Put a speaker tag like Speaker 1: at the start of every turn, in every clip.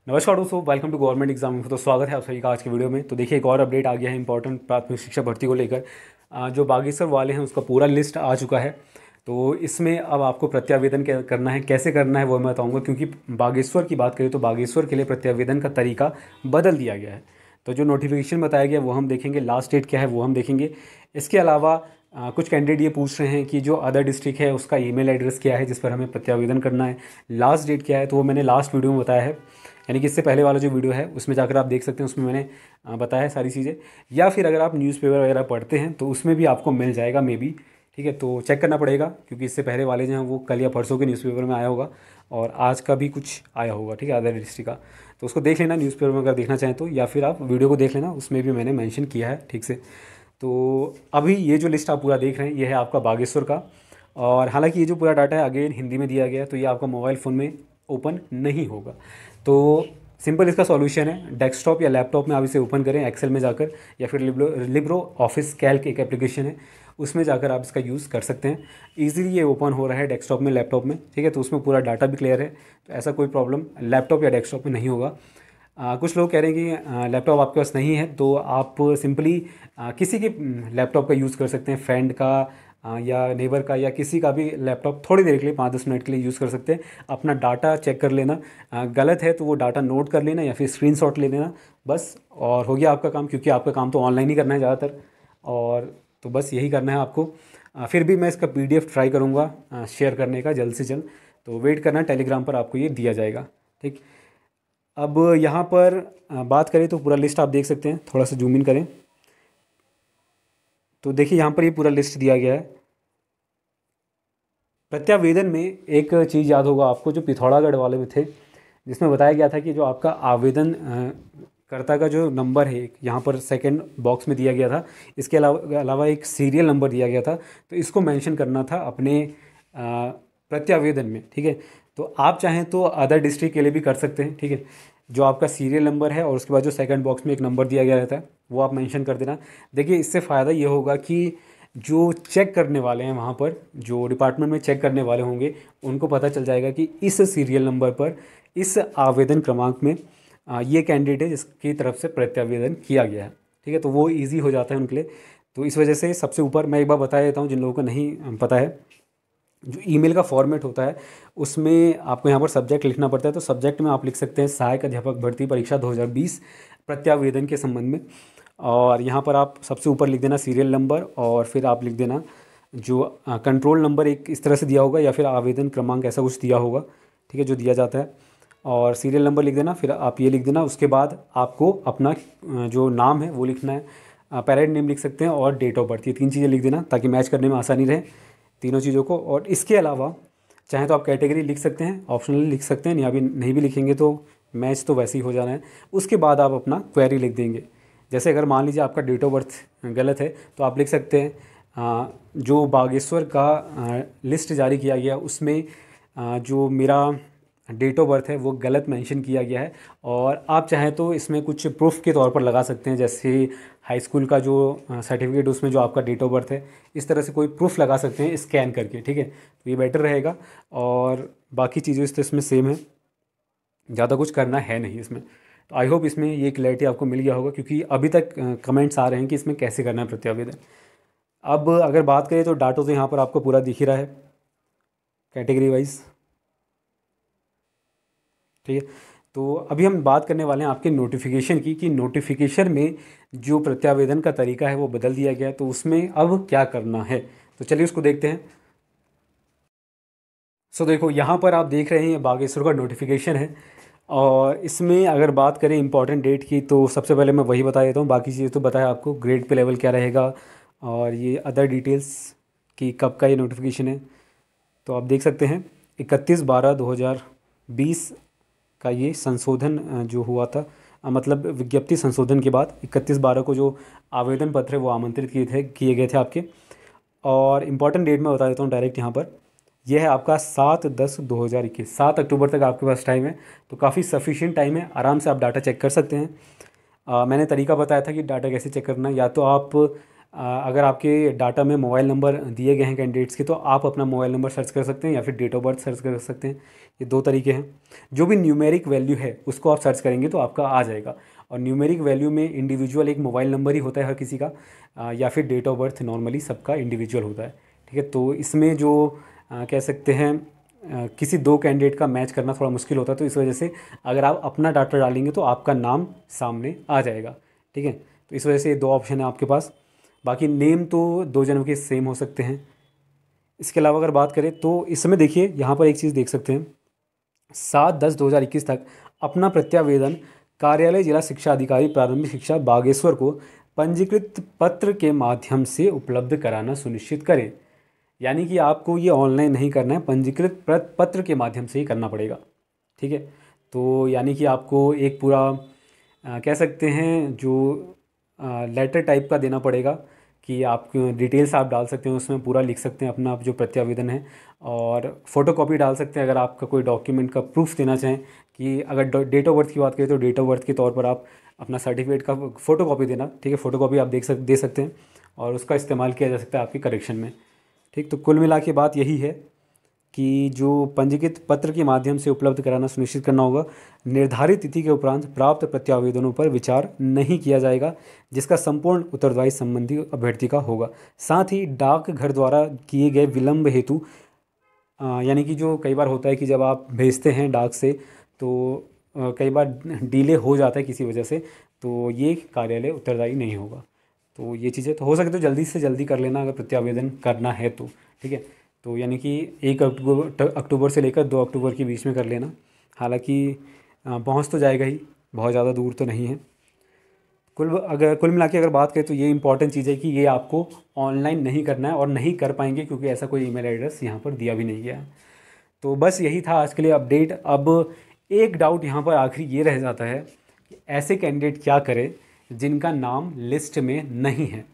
Speaker 1: नमस्कार दोस्तों, welcome to government exam. तो स्वागत है आप सभी का आज की वीडियो में। तो देखिए, एक और अपडेट आ गया है इंपॉर्टेंट प्राथमिक शिक्षा भर्ती को लेकर। जो बागेश्वर वाले हैं उसका पूरा लिस्ट आ चुका है। तो इसमें अब आपको प्रत्यावेदन करना है, कैसे करना है वो मैं बताऊंगा। क्योंकि बागेश्वर की बात करें तो बागेश्वर के लिए प्रत्यावेदन का तरीका बदल दिया गया है। तो जो नोटिफिकेशन बताया गया वो हम देखेंगे, लास्ट डेट क्या है वो हम देखेंगे। इसके अलावा कुछ कैंडिडेट ये पूछ रहे हैं कि जो अदर डिस्ट्रिक्ट है उसका ईमेल एड्रेस क्या है जिस पर हमें प्रत्यावेदन करना है, लास्ट डेट क्या है। तो वो मैंने लास्ट वीडियो में बताया है, यानी कि इससे पहले वाला जो वीडियो है उसमें जाकर आप देख सकते हैं। उसमें मैंने बताया है सारी चीज़ें। या फिर अगर आप न्यूज़पेपर वगैरह पढ़ते हैं तो उसमें भी आपको मिल जाएगा मे बी। ठीक है, तो चेक करना पड़ेगा क्योंकि इससे पहले वाले जो हैं वो कल या परसों के न्यूज़पेपर में आया होगा और आज का भी कुछ आया होगा। ठीक है, अदर डिस्ट्रिक्ट का। तो उसको देख लेना न्यूज़पेपर में अगर देखना चाहें तो, या फिर आप वीडियो को देख लेना, उसमें भी मैंने मेंशन किया है ठीक से। तो अभी ये जो लिस्ट आप पूरा देख रहे हैं ये है आपका बागेश्वर का। और हालांकि ये जो पूरा डाटा है अगेन हिंदी में दिया गया है, तो ये आपका मोबाइल फ़ोन में ओपन नहीं होगा। तो सिंपल इसका सॉल्यूशन है, डेस्कटॉप या लैपटॉप में आप इसे ओपन करें एक्सेल में जाकर, या फिर लिब्रो ऑफिस कैल्क एक एप्लीकेशन है उसमें जाकर आप इसका यूज़ कर सकते हैं। ईजिली ये ओपन हो रहा है डेस्कटॉप में, लैपटॉप में। ठीक है, तो उसमें पूरा डाटा भी क्लियर है। तो ऐसा कोई प्रॉब्लम लैपटॉप या डेस्कटॉप में नहीं होगा। कुछ लोग कह रहे हैं कि लैपटॉप आपके पास नहीं है तो आप सिंपली किसी के लैपटॉप का यूज़ कर सकते हैं, फ्रेंड का या नेबर का या किसी का भी लैपटॉप थोड़ी देर के लिए 5-10 मिनट के लिए यूज़ कर सकते हैं। अपना डाटा चेक कर लेना, गलत है तो वो डाटा नोट कर लेना या फिर स्क्रीनशॉट ले लेना बस, और हो गया आपका काम। क्योंकि आपका काम तो ऑनलाइन ही करना है ज़्यादातर, और तो बस यही करना है आपको। फिर भी मैं इसका PDF ट्राई करूँगा शेयर करने का जल्द से जल्द। तो वेट करना, टेलीग्राम पर आपको ये दिया जाएगा। ठीक, अब यहाँ पर बात करें तो पूरा लिस्ट आप देख सकते हैं। थोड़ा सा जूम इन करें तो देखिए यहाँ पर ये पूरा लिस्ट दिया गया है। प्रत्यावेदन में एक चीज़ याद होगा आपको, जो पिथौरागढ़ वाले में थे, जिसमें बताया गया था कि जो आपका आवेदन कर्ता का जो नंबर है यहाँ पर सेकंड बॉक्स में दिया गया था, इसके अलावा एक सीरियल नंबर दिया गया था। तो इसको मेंशन करना था अपने प्रत्यावेदन में। ठीक है, तो आप चाहें तो अदर डिस्ट्रिक्ट के लिए भी कर सकते हैं। ठीक है, जो आपका सीरियल नंबर है और उसके बाद जो सेकंड बॉक्स में एक नंबर दिया गया रहता है वो आप मेंशन कर देना। देखिए, इससे फ़ायदा ये होगा कि जो चेक करने वाले हैं वहाँ पर, जो डिपार्टमेंट में चेक करने वाले होंगे, उनको पता चल जाएगा कि इस सीरियल नंबर पर इस आवेदन क्रमांक में ये कैंडिडेट है जिसकी तरफ से प्रत्यावेदन किया गया है। ठीक है, तो वो ईजी हो जाता है उनके लिए। तो इस वजह से सबसे ऊपर मैं एक बार बता देता हूँ जिन लोगों को नहीं पता है, जो ईमेल का फॉर्मेट होता है उसमें आपको यहाँ पर सब्जेक्ट लिखना पड़ता है। तो सब्जेक्ट में आप लिख सकते हैं सहायक अध्यापक भर्ती परीक्षा 2020 प्रत्यावेदन के संबंध में। और यहाँ पर आप सबसे ऊपर लिख देना सीरियल नंबर, और फिर आप लिख देना जो कंट्रोल नंबर एक इस तरह से दिया होगा, या फिर आवेदन क्रमांक ऐसा कुछ दिया होगा। ठीक है, जो दिया जाता है, और सीरियल नंबर लिख देना। फिर आप ये लिख देना। उसके बाद आपको अपना जो नाम है वो लिखना है, पेरेंट नेम लिख सकते हैं, और डेट ऑफ बर्थ। ये 3 चीज़ें लिख देना ताकि मैच करने में आसानी रहे तीनों चीज़ों को। और इसके अलावा चाहे तो आप कैटेगरी लिख सकते हैं, ऑप्शनली लिख सकते हैं, या भी नहीं भी लिखेंगे तो मैच तो वैसे ही हो जाना है। उसके बाद आप अपना क्वेरी लिख देंगे। जैसे अगर मान लीजिए आपका डेट ऑफ बर्थ गलत है तो आप लिख सकते हैं जो बागेश्वर का लिस्ट जारी किया गया उसमें जो मेरा डेट ऑफ बर्थ है वो गलत मेंशन किया गया है। और आप चाहें तो इसमें कुछ प्रूफ के तौर पर लगा सकते हैं, जैसे हाई स्कूल का जो सर्टिफिकेट उसमें जो आपका डेट ऑफ बर्थ है, इस तरह से कोई प्रूफ लगा सकते हैं स्कैन करके। ठीक है, तो ये बेटर रहेगा। और बाकी चीज़ें तो इसमें सेम है, ज़्यादा कुछ करना है नहीं इसमें। तो आई होप इसमें ये क्लैरिटी आपको मिल गया होगा, क्योंकि अभी तक कमेंट्स आ रहे हैं कि इसमें कैसे करना है प्रत्यावेदन। अब अगर बात करें तो डाटा तो यहाँ पर आपको पूरा दिख ही रहा है कैटेगरी वाइज। ठीक है, तो अभी हम बात करने वाले हैं आपके नोटिफिकेशन की, कि नोटिफिकेशन में जो प्रत्यावेदन का तरीका है वो बदल दिया गया है। तो उसमें अब क्या करना है, तो चलिए उसको देखते हैं। सो देखो, यहाँ पर आप देख रहे हैं ये बागेश्वर का नोटिफिकेशन है। और इसमें अगर बात करें इंपॉर्टेंट डेट की तो सबसे पहले मैं वही बता देता हूँ, बाकी चीज़ें तो बताया आपको, ग्रेड पे लेवल क्या रहेगा और ये अदर डिटेल्स कि कब का ये नोटिफिकेशन है। तो आप देख सकते हैं 31/12/2020 का ये संशोधन जो हुआ था, मतलब विज्ञप्ति संशोधन के बाद 31/12 को जो आवेदन पत्र है वो आमंत्रित किए गए थे आपके। और इम्पॉर्टेंट डेट मैं बता देता हूँ डायरेक्ट यहाँ पर, यह है आपका 7/10/2021, 7 अक्टूबर तक आपके पास टाइम है। तो काफ़ी सफिशिएंट टाइम है, आराम से आप डाटा चेक कर सकते हैं। मैंने तरीका बताया था कि डाटा कैसे चेक करना है। या तो आप अगर आपके डाटा में मोबाइल नंबर दिए गए हैं कैंडिडेट्स के, तो आप अपना मोबाइल नंबर सर्च कर सकते हैं या फिर डेट ऑफ बर्थ सर्च कर सकते हैं। ये दो तरीके हैं। जो भी न्यूमेरिक वैल्यू है उसको आप सर्च करेंगे तो आपका आ जाएगा। और न्यूमेरिक वैल्यू में इंडिविजुअल एक मोबाइल नंबर ही होता है हर किसी का, या फिर डेट ऑफ बर्थ नॉर्मली सबका इंडिविजुअल होता है। ठीक है, तो इसमें जो कह सकते हैं किसी दो कैंडिडेट का मैच करना थोड़ा मुश्किल होता है, तो इस वजह से अगर आप अपना डाटा डालेंगे तो आपका नाम सामने आ जाएगा। ठीक है, तो इस वजह से ये दो ऑप्शन है आपके पास। बाकी नेम तो दो जनों के सेम हो सकते हैं। इसके अलावा अगर बात करें तो इस समय देखिए यहाँ पर एक चीज़ देख सकते हैं, 7/10/2021 तक अपना प्रत्यावेदन कार्यालय जिला शिक्षा अधिकारी प्रारंभिक शिक्षा बागेश्वर को पंजीकृत पत्र के माध्यम से उपलब्ध कराना सुनिश्चित करें। यानी कि आपको ये ऑनलाइन नहीं करना है, पंजीकृत पत्र के माध्यम से ही करना पड़ेगा। ठीक है, तो यानी कि आपको एक पूरा कह सकते हैं जो लेटर टाइप का देना पड़ेगा कि आप डिटेल्स आप डाल सकते हैं, उसमें पूरा लिख सकते हैं अपना जो प्रत्यावेदन है, और फ़ोटोकॉपी डाल सकते हैं अगर आपका कोई डॉक्यूमेंट का प्रूफ देना चाहें। कि अगर डेट ऑफ बर्थ की बात करें तो डेट ऑफ बर्थ के तौर पर आप अपना सर्टिफिकेट का फ़ोटोकॉपी देना। ठीक है, फ़ोटोकॉपी आप दे सकते हैं और उसका इस्तेमाल किया जा सकता है आपके करेक्शन में। ठीक, तो कुल मिला के बात यही है कि जो पंजीकृत पत्र के माध्यम से उपलब्ध कराना सुनिश्चित करना होगा। निर्धारित तिथि के उपरांत प्राप्त प्रत्यावेदनों पर विचार नहीं किया जाएगा, जिसका संपूर्ण उत्तरदायी संबंधी अभ्यर्थी का होगा। साथ ही डाकघर द्वारा किए गए विलंब हेतु यानी कि जो कई बार होता है कि जब आप भेजते हैं डाक से तो कई बार डिले हो जाता है किसी वजह से, तो ये कार्यालय उत्तरदायी नहीं होगा। तो ये चीज़ें तो हो सके तो जल्दी से जल्दी कर लेना अगर प्रत्यावेदन करना है तो। ठीक है, तो यानी कि 1 अक्टूबर से लेकर 2 अक्टूबर के बीच में कर लेना। हालांकि पहुंच तो जाएगा ही, बहुत ज़्यादा दूर तो नहीं है। कुल मिला के अगर बात करें तो ये इंपॉर्टेंट चीज़ है कि ये आपको ऑनलाइन नहीं करना है और नहीं कर पाएंगे क्योंकि ऐसा कोई ईमेल एड्रेस यहाँ पर दिया भी नहीं गया है। तो बस यही था आज के लिए अपडेट। अब एक डाउट यहाँ पर आखिरी ये रह जाता है कि ऐसे कैंडिडेट क्या करें जिनका नाम लिस्ट में नहीं है।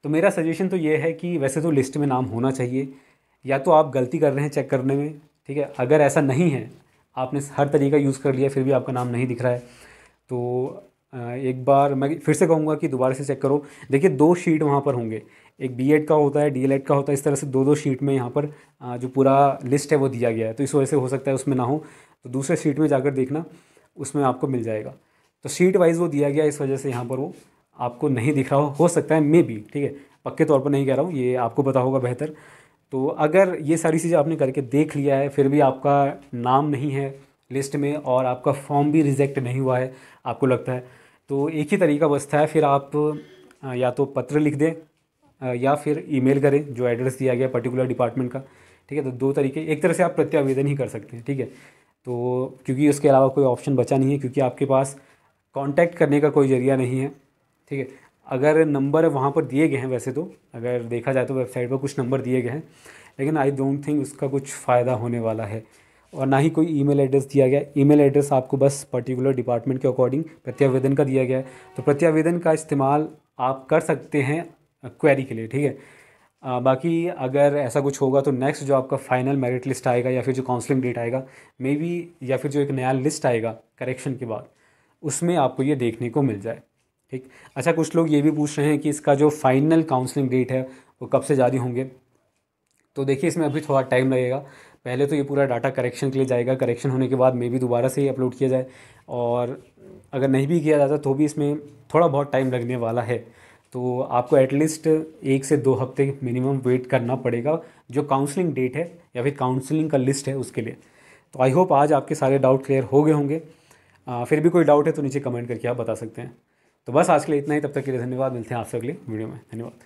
Speaker 1: तो मेरा सजेशन तो ये है कि वैसे तो लिस्ट में नाम होना चाहिए, या तो आप गलती कर रहे हैं चेक करने में। ठीक है, अगर ऐसा नहीं है, आपने हर तरीका यूज़ कर लिया फिर भी आपका नाम नहीं दिख रहा है, तो एक बार मैं फिर से कहूँगा कि दोबारा से चेक करो। देखिए 2 शीट वहाँ पर होंगे, एक बीएड का होता है, डीएलएड का होता है, इस तरह से 2-2 शीट में यहाँ पर जो पूरा लिस्ट है वो दिया गया है। तो इस वजह से हो सकता है उसमें ना हो, तो दूसरे शीट में जाकर देखना, उसमें आपको मिल जाएगा। तो शीट वाइज वो दिया गया, इस वजह से यहाँ पर वो आपको नहीं दिख रहा हो सकता है, मे बी। ठीक है, पक्के तौर पर नहीं कह रहा हूँ, ये आपको पता होगा बेहतर। तो अगर ये सारी चीज़ें आपने करके देख लिया है फिर भी आपका नाम नहीं है लिस्ट में और आपका फॉर्म भी रिजेक्ट नहीं हुआ है आपको लगता है, तो एक ही तरीका बचता है, फिर आप या तो पत्र लिख दें या फिर ईमेल करें जो एड्रेस दिया गया पर्टिकुलर डिपार्टमेंट का। ठीक है, तो 2 तरीके, एक तरह से आप प्रत्यावेदन ही कर सकते हैं। ठीक है, तो क्योंकि उसके अलावा कोई ऑप्शन बचा नहीं है, क्योंकि आपके पास कांटेक्ट करने का कोई ज़रिया नहीं है। ठीक है, अगर नंबर वहाँ पर दिए गए हैं, वैसे तो अगर देखा जाए तो वेबसाइट पर कुछ नंबर दिए गए हैं, लेकिन आई डोंट थिंक उसका कुछ फ़ायदा होने वाला है, और ना ही कोई ईमेल एड्रेस दिया गया है। ईमेल एड्रेस आपको बस पर्टिकुलर डिपार्टमेंट के अकॉर्डिंग प्रत्यावेदन का दिया गया है, तो प्रत्यावेदन का इस्तेमाल आप कर सकते हैं क्वेरी के लिए। ठीक है, बाकी अगर ऐसा कुछ होगा तो नेक्स्ट जो आपका फाइनल मेरिट लिस्ट आएगा या फिर जो काउंसलिंग डेट आएगा मे बी, या फिर जो एक नया लिस्ट आएगा करेक्शन के बाद, उसमें आपको ये देखने को मिल जाए। ठीक, अच्छा कुछ लोग ये भी पूछ रहे हैं कि इसका जो फाइनल काउंसलिंग डेट है वो कब से जारी होंगे। तो देखिए इसमें अभी थोड़ा टाइम लगेगा, पहले तो ये पूरा डाटा करेक्शन के लिए जाएगा, करेक्शन होने के बाद मे बी दोबारा से ही अपलोड किया जाए, और अगर नहीं भी किया जाता तो भी इसमें थोड़ा बहुत टाइम लगने वाला है। तो आपको एटलीस्ट 1 से 2 हफ्ते मिनिमम वेट करना पड़ेगा जो काउंसलिंग डेट है या फिर काउंसलिंग का लिस्ट है उसके लिए। तो आई होप आज आपके सारे डाउट क्लियर हो गए होंगे। फिर भी कोई डाउट है तो नीचे कमेंट करके आप बता सकते हैं। तो बस आज के लिए इतना ही, तब तक के लिए धन्यवाद, मिलते हैं आपसे अगले वीडियो में। धन्यवाद।